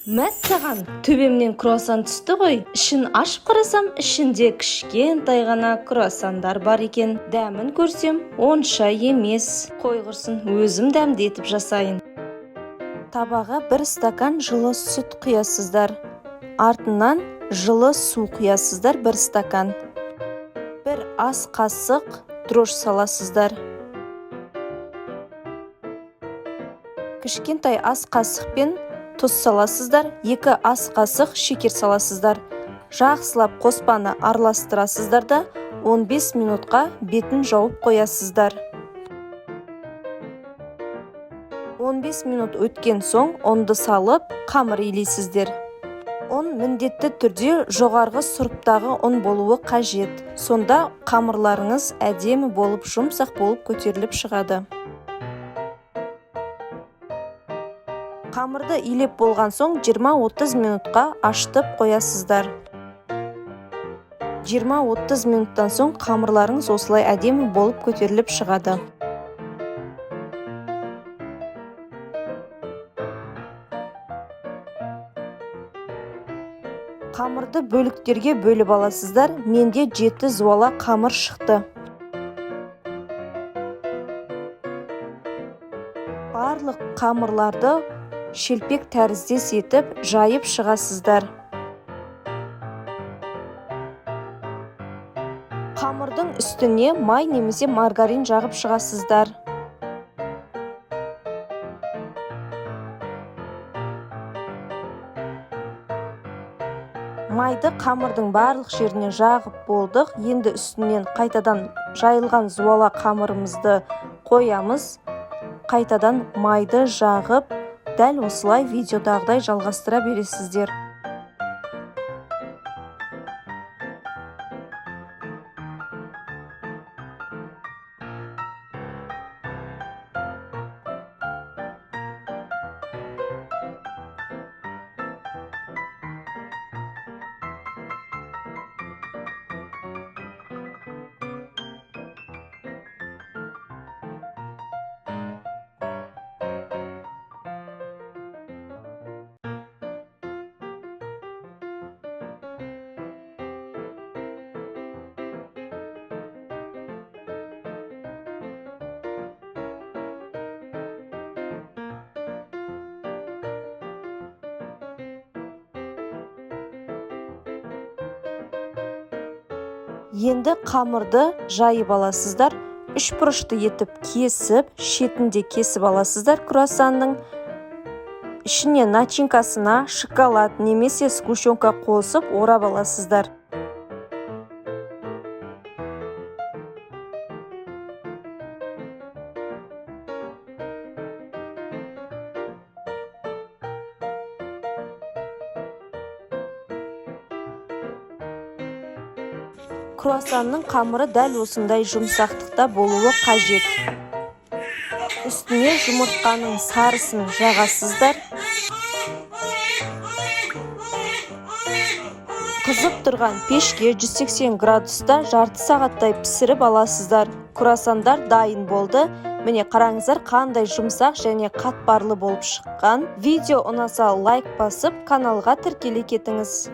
Мәссаған, төбемнен круассан түсті ғой. Ішін ашып қарасам, ішінде кішкентай ғана круассандар бар екен. Дәмін көрсем, онша емес. Қой құрсын, өзім дәмді етіп жасайын. Табаға 1 стакан жылы сүт құясыздар. Артынан жылы су құясыздар 1 стакан. 1 ас қасық дрожж саласыздар. Кішкентай ас қасықпен тұз саласыздар, 2 ас қасық шекер саласыздар. Жақсылап қоспаны араластырасыздар да 15 минутқа бетін жауып қоясыздар. 15 минут өткен соң ұнды салып, қамыр илейсіздер. Ұн міндетті түрде жоғарғы сұрыптағы ұн болуы қажет. Сонда қамырларыңыз әдемі болып, жұмсақ болып көтеріліп шығады. Қамырды илеп болған соң 20-30 минутқа ашытып қоясыздар. 20-30 минуттан соң қамырларыңыз осылай әдемі болып көтеріліп шығады. Қамырды бөліктерге бөліп аласыздар. Менде 7 зуала қамыр шықты. Барлық қамырларды шелпек тәріздес етіп жайып шығасыздар. Қамырдың үстіне май немесе маргарин жағып шығасыздар. Майды қамырдың барлық жеріне жағып болдық. Енді үстінен қайтадан жайылған зуала қамырымызды қоямыз. Қайтадан майды жағып, дәл осылай видеодағыдай жалғастыра бересіздер. Енді қамырды жайып аласыздар. 3 бұрышты етіп кесіп, шетінде кесіп аласыздар круассанның. Ішіне начинкасына шоколад немесе сгущенка қосып орап аласыздар. Круассанның қамыры дәл осындай жұмсақтықта болуы қажет. Үстіне жұмыртқаның сарысын жағасыздар. Қызып тұрған пешке 180 градуста жарты сағаттай пісіріп аласыздар. Круассандар дайын болды. Міне қараңыздар, қандай жұмсақ және қатпарлы болып шыққан. Видео ұнаса лайк басып, каналға тіркеле кетіңіз.